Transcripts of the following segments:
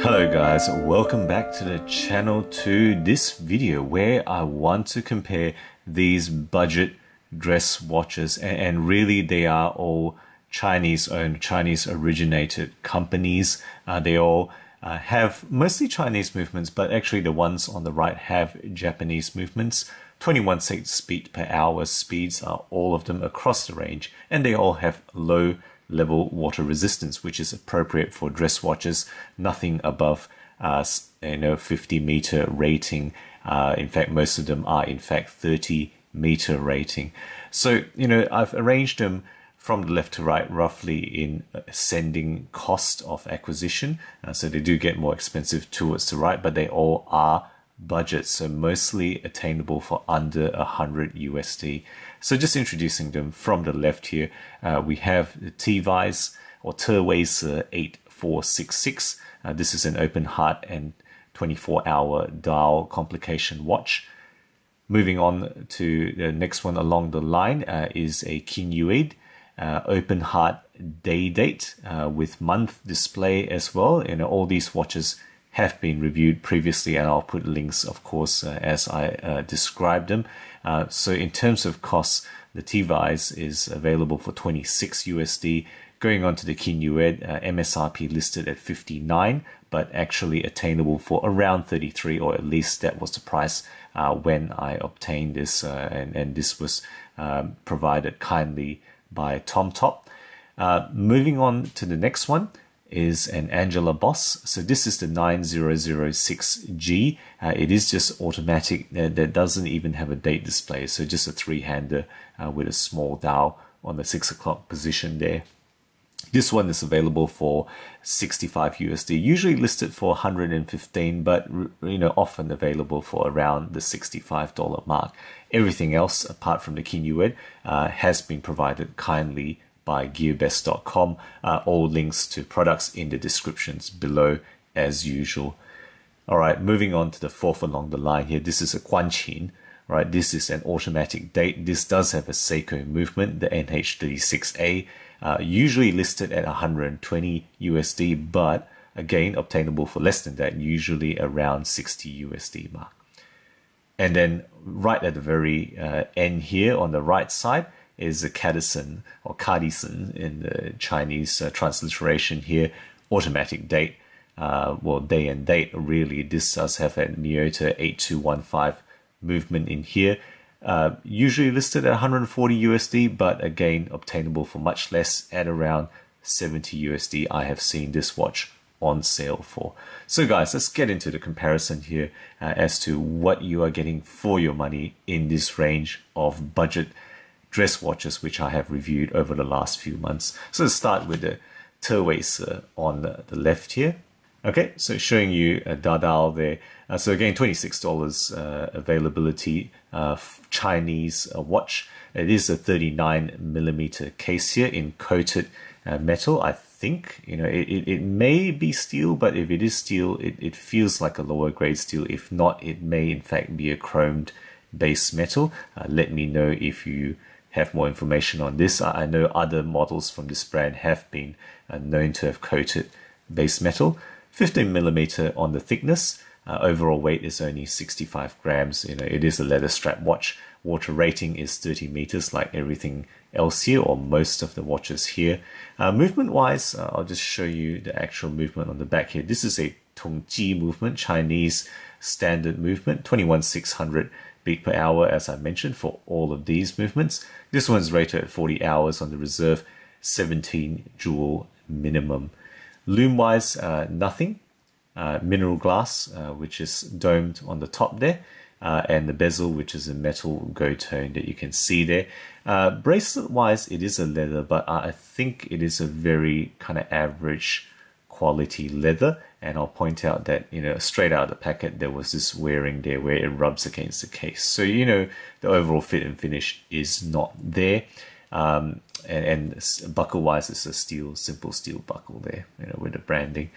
Hello guys, welcome back to the channel to this video where I want to compare these budget dress watches, and really they are all Chinese owned, Chinese originated companies. They all have mostly Chinese movements, but actually the ones on the right have Japanese movements. 21 beat per hour speeds are all of them across the range, and they all have low level water resistance, which is appropriate for dress watches. Nothing above 50-meter rating. In fact, most of them are in fact 30-meter rating. So I've arranged them from the left to right roughly in ascending cost of acquisition. So they do get more expensive towards the right, but they all are budget, so mostly attainable for under 100 USD. So just introducing them from the left here, we have the Tevise or Tevise 8466. This is an open heart and 24-hour dial complication watch. Moving on to the next one along the line is a Kinyued open heart day date with month display as well. All these watches have been reviewed previously, and I'll put links, of course, as I describe them. So in terms of costs, the Tevise is available for 26 USD. Going on to the Kinyued, MSRP listed at 59, but actually attainable for around 33, or at least that was the price when I obtained this, and this was provided kindly by TomTop. Moving on to the next one is an Angela Boss. So this is the 9006G. It is just automatic. That doesn't even have a date display. So just a three-hander with a small dial on the 6 o'clock position there. This one is available for 65 USD, usually listed for 115, but often available for around the $65 mark. Everything else, apart from the Kinyued, has been provided kindly by gearbest.com. All links to products in the descriptions below as usual. All right, moving on to the fourth along the line here. This is a Guanqin, right? This is an automatic date. This does have a Seiko movement, the NH36A, usually listed at 120 USD, but again, obtainable for less than that, usually around 60 USD mark. And then right at the very end here on the right side is a Cadisen, or Cadisen in the Chinese transliteration here, automatic date, well, day and date really. This does have a Miyota 8215 movement in here, usually listed at 140 USD, but again, obtainable for much less at around 70 USD. I have seen this watch on sale for. So guys, let's get into the comparison here as to what you are getting for your money in this range of budget dress watches, which I have reviewed over the last few months. So let's start with the Tevise on the left here. Okay, so showing you a Dadao there. So again, $26 availability, Chinese watch. It is a 39mm case here in coated metal. I think, it may be steel, but if it is steel, it feels like a lower grade steel. If not, it may in fact be a chromed base metal. Let me know if you have more information on this. I know other models from this brand have been known to have coated base metal. 15mm on the thickness. Overall weight is only 65 grams. It is a leather strap watch. Water rating is 30 meters, like everything else here, or most of the watches here. Movement wise, I'll just show you the actual movement on the back here. This is a Tongji movement, Chinese standard movement, 21,600 beat per hour, as I mentioned, for all of these movements. This one's rated at 40 hours on the reserve, 17 joule minimum. Lume wise, nothing. Mineral glass, which is domed on the top there, and the bezel, which is a metal gold tone that you can see there. Bracelet wise, it is a leather, but I think it is a very kind of average quality leather. And I'll point out that, straight out of the packet, there was this wearing there where it rubs against the case. So, the overall fit and finish is not there. And buckle wise, it's a simple steel buckle there, with the branding.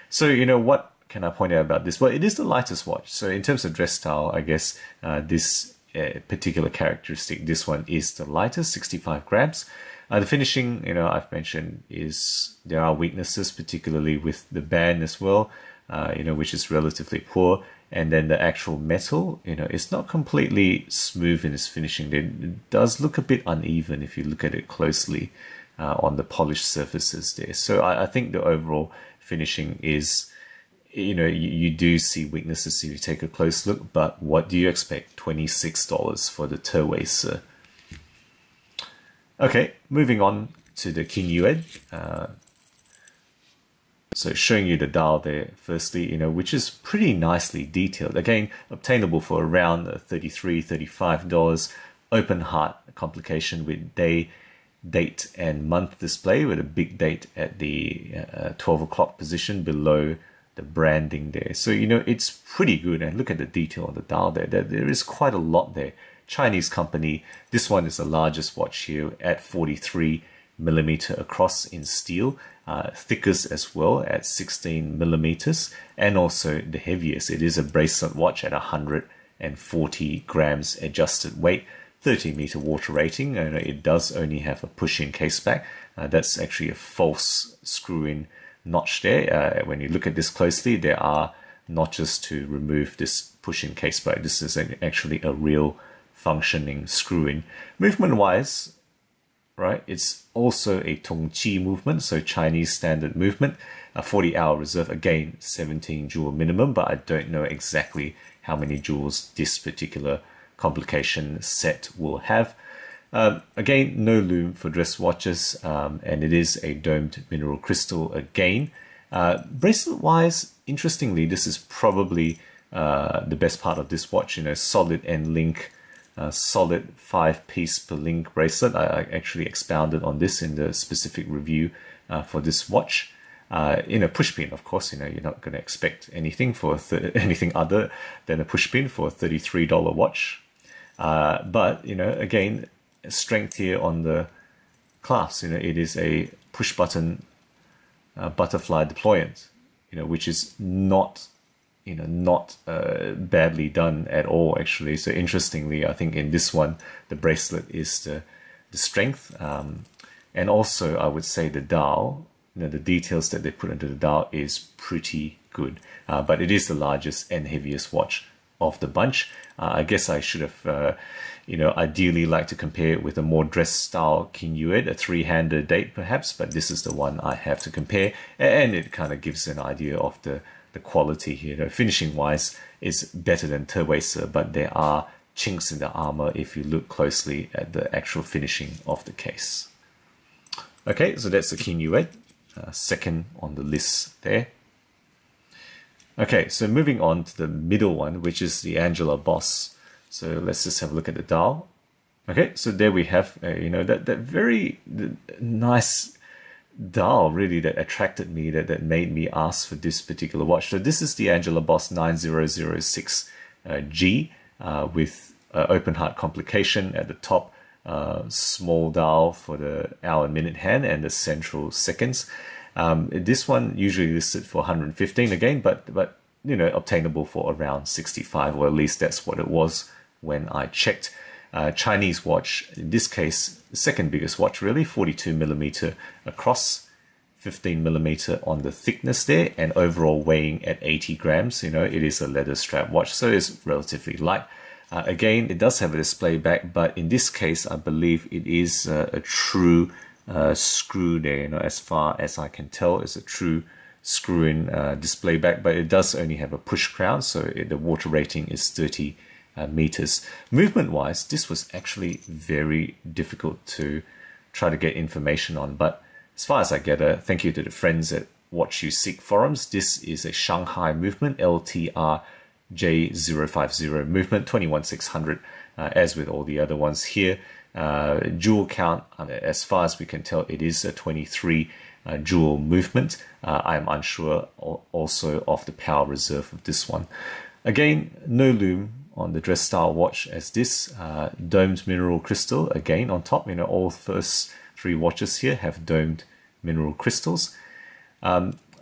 So, what can I point out about this? Well, it is the lightest watch. So in terms of dress style, I guess this particular characteristic, this one is the lightest, 65 grams. The finishing, I've mentioned, is there are weaknesses, particularly with the band as well. which is relatively poor. And then the actual metal, it's not completely smooth in its finishing. It does look a bit uneven if you look at it closely on the polished surfaces there. So I think the overall finishing is, you do see weaknesses if you take a close look, but what do you expect? $26 for the Tevise. Okay, moving on to the Kinyued. So showing you the dial there, firstly, which is pretty nicely detailed. Again, obtainable for around $33, $35. Open heart complication with day, date, and month display with a big date at the 12 o'clock position below the branding there. So, it's pretty good. And look at the detail on the dial there. There is quite a lot there. Chinese company. This one is the largest watch here at 43mm across in steel. Thickest as well at 16mm, and also the heaviest. It is a bracelet watch at 140 grams adjusted weight, 30-meter water rating, and it does only have a push-in case back. That's actually a false screw-in notch there. When you look at this closely, there are notches to remove this push-in case back. This is actually a real functioning screw-in. Movement-wise, right, it's also a Tongqi movement, so Chinese standard movement, a 40-hour reserve, again 17 joule minimum, but I don't know exactly how many joules this particular complication set will have. Again, no lume for dress watches, and it is a domed mineral crystal again. Bracelet wise, interestingly, this is probably the best part of this watch, solid end link. Solid 5-piece per link bracelet. I actually expounded on this in the specific review for this watch. Push pin, of course, you're not going to expect anything for anything other than a push pin for a $33 watch. But, again, strength here on the clasp. It is a push button butterfly deployant, which is not badly done at all, actually. So interestingly, I think in this one, the bracelet is the strength. And also, I would say the dial, the details that they put into the dial is pretty good. But it is the largest and heaviest watch of the bunch. I guess I should have, ideally like to compare it with a more dress style Kinyued, a 3-hander date perhaps, but this is the one I have to compare. And it kind of gives an idea of the quality here. Finishing wise is better than Tevise, but there are chinks in the armor if you look closely at the actual finishing of the case. Okay, so that's the Kinyued, second on the list there. Okay, so moving on to the middle one, which is the Angela Boss. So let's just have a look at the dial. Okay, so there we have that very nice dial, really, that attracted me, that made me ask for this particular watch. So this is the Angela Boss 9006G with open heart complication at the top, small dial for the hour and minute hand and the central seconds. This one usually listed for 115 again, but obtainable for around 65, or at least that's what it was when I checked. Chinese watch, in this case, the second biggest watch really, 42mm across, 15mm on the thickness there, and overall weighing at 80 grams. It is a leather strap watch, so it's relatively light. Again, it does have a display back, but in this case, I believe it is a true screw there. As far as I can tell, it's a true screw-in display back, but it does only have a push crown, so the water rating is 30 meters. Movement wise, this was actually very difficult to try to get information on, but as far as I gather, thank you to the friends at Watch You Seek forums, this is a Shanghai movement, LTR J050 movement, 21600, as with all the other ones here. Jewel count, as far as we can tell, it is a 23 jewel movement. I'm unsure also of the power reserve of this one. Again, no lume on the dress style watch as this. Domed mineral crystal again on top. All first 3 watches here have domed mineral crystals.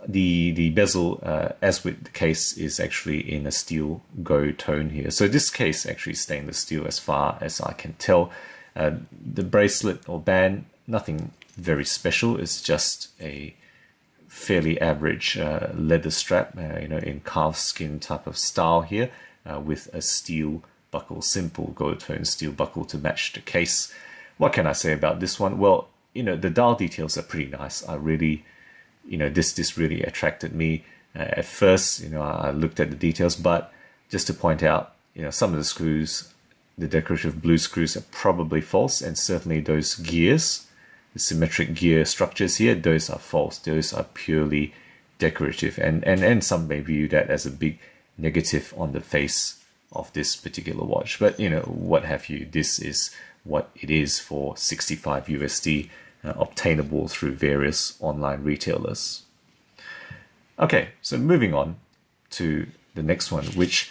The bezel, as with the case, is actually in a steel gold tone here. So this case actually stainless steel as far as I can tell. The bracelet or band, nothing very special. It's just a fairly average leather strap, in calf skin type of style here, with a steel buckle, simple gold tone steel buckle to match the case. What can I say about this one? Well, the dial details are pretty nice. I really, this really attracted me. At first, I looked at the details, but just to point out, some of the screws, the decorative blue screws, are probably false, and certainly those gears, the symmetric gear structures here, those are false. Those are purely decorative, and some may view that as a big negative on the face of this particular watch. But what have you, this is what it is for 65 USD, obtainable through various online retailers. Okay, so moving on to the next one, which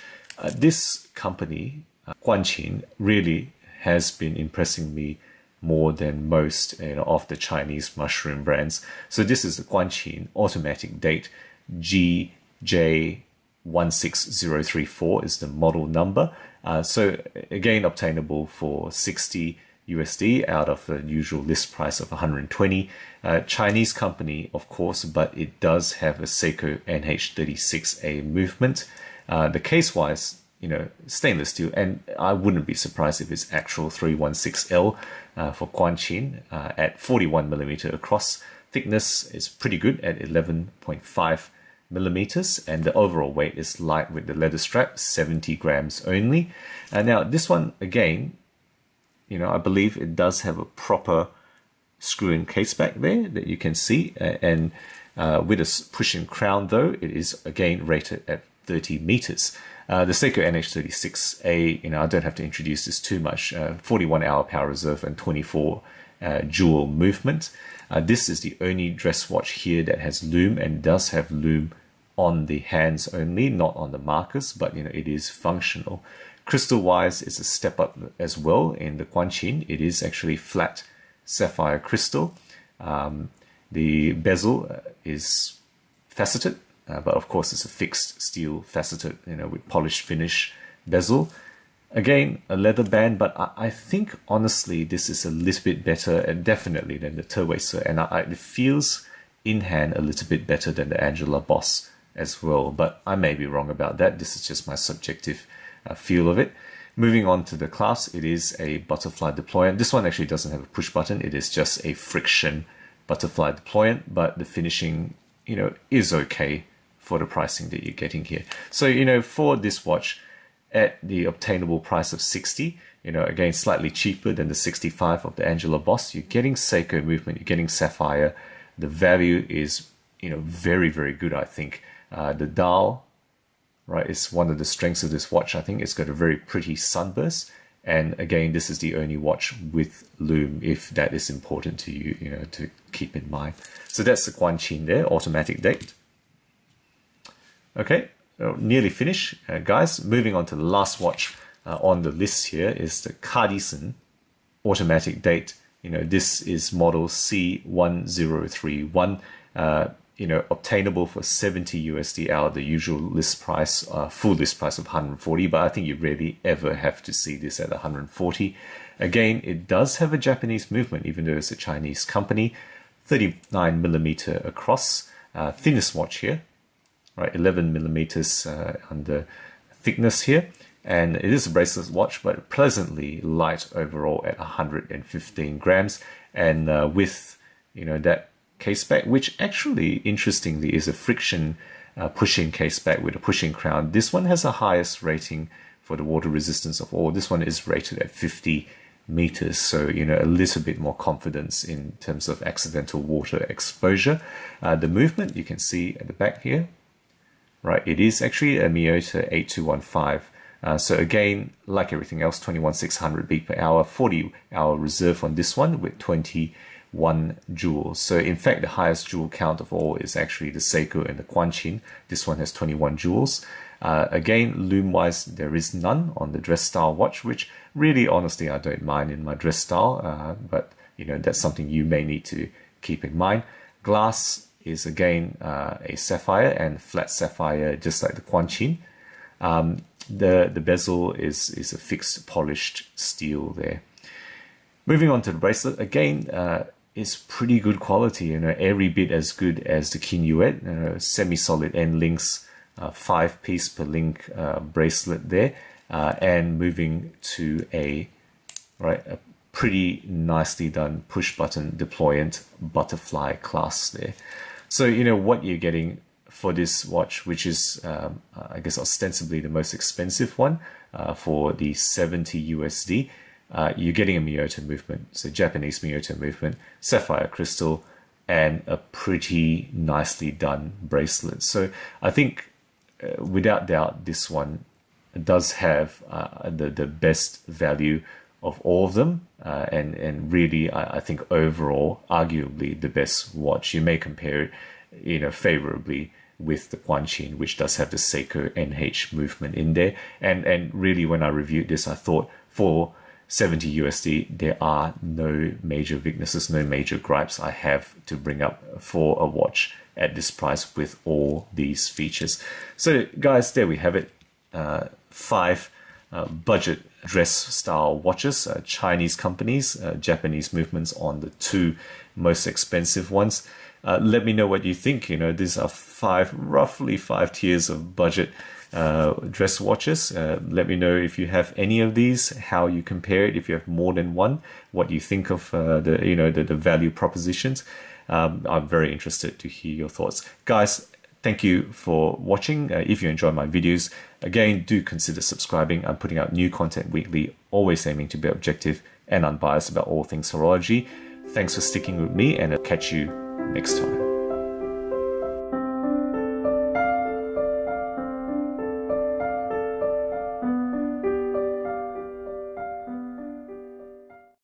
this company, Guanqin, really has been impressing me more than most of the Chinese mushroom brands. So this is the Guanqin automatic date GJ16034 is the model number. So again, obtainable for 60 USD out of the usual list price of 120. Chinese company, of course, but it does have a Seiko NH36A movement. The case-wise, stainless steel, and I wouldn't be surprised if it's actual 316L for Guanqin at 41mm across. Thickness is pretty good at 11.5 millimeters, and the overall weight is light with the leather strap, 70 grams only. Now this one, again, I believe it does have a proper screw-in case back there that you can see, and with a push-in crown though, it is again rated at 30 meters. The Seiko NH36A, I don't have to introduce this too much, 41-hour power reserve and 24 jewel movement. This is the only dress watch here that has lume, and does have lume on the hands only, not on the markers, but it is functional. Crystal wise, it's a step up as well. In the Guanqin, it is actually flat sapphire crystal. The bezel is faceted, but of course it's a fixed steel faceted, with polished finish bezel. Again, a leather band, but I think honestly this is a little bit better, and definitely, than the Tevise, and it feels in hand a little bit better than the Angela Boss as well. But I may be wrong about that. This is just my subjective feel of it. Moving on to the clasp, it is a butterfly deployant. This one actually doesn't have a push button. It is just a friction butterfly deployant, but the finishing, is okay for the pricing that you're getting here. So, for this watch, at the obtainable price of 60, again, slightly cheaper than the 65 of the Angela Boss, you're getting Seiko movement, you're getting sapphire. The value is, very, very good, I think. The dial, right, is one of the strengths of this watch. I think it's got a very pretty sunburst. And again, this is the only watch with lume, if that is important to you, to keep in mind. So that's the Guanqin there, automatic date. Okay, nearly finished, guys. Moving on to the last watch on the list here is the Cadisen automatic date. This is model C1031. Obtainable for 70 USD out of the usual list price, full list price of 140, but I think you rarely ever have to see this at 140. Again, it does have a Japanese movement, even though it's a Chinese company. 39mm across, thinnest watch here, right? 11mm under thickness here, and it is a bracelet watch, but pleasantly light overall at 115 grams, and with that case back, which actually interestingly is a friction pushing case back with a pushing crown. This one has the highest rating for the water resistance of all. This one is rated at 50 meters, so a little bit more confidence in terms of accidental water exposure. The movement you can see at the back here, right? It is actually a Miyota 8215. So again, like everything else, 21,600 beat per hour, 40-hour reserve on this one with 21 jewels. So in fact, the highest jewel count of all is actually the Seiko and the Guanqin. This one has 21 jewels. Again, lume wise, there is none on the dress style watch, which really, honestly, I don't mind in my dress style, but that's something you may need to keep in mind. Glass is again a sapphire, and flat sapphire, just like the Guanqin. The bezel is a fixed polished steel there. Moving on to the bracelet, again, is pretty good quality, every bit as good as the Kinyued, semi-solid end links, 5-piece per link bracelet there, and moving to a pretty nicely done push button deployant butterfly clasp there. So what you're getting for this watch, which is I guess ostensibly the most expensive one, for the 70 USD, you're getting a Miyota movement, so Japanese Miyota movement, sapphire crystal, and a pretty nicely done bracelet. So I think without doubt this one does have the best value of all of them, and really I think overall arguably the best watch. You may compare it favorably with the Guanqin, which does have the Seiko NH movement in there, and really when I reviewed this, I thought for 70 USD there are no major weaknesses, no major gripes I have to bring up for a watch at this price with all these features. So guys, there we have it, 5 budget dress style watches, Chinese companies, Japanese movements on the 2 most expensive ones. Let me know what you think. These are roughly 5 tiers of budget dress watches. Let me know if you have any of these, how you compare it, if you have more than one, what you think of the value propositions. I'm very interested to hear your thoughts. Guys, thank you for watching. If you enjoy my videos, again, do consider subscribing. I'm putting out new content weekly, always aiming to be objective and unbiased about all things horology. Thanks for sticking with me, and I'll catch you next time.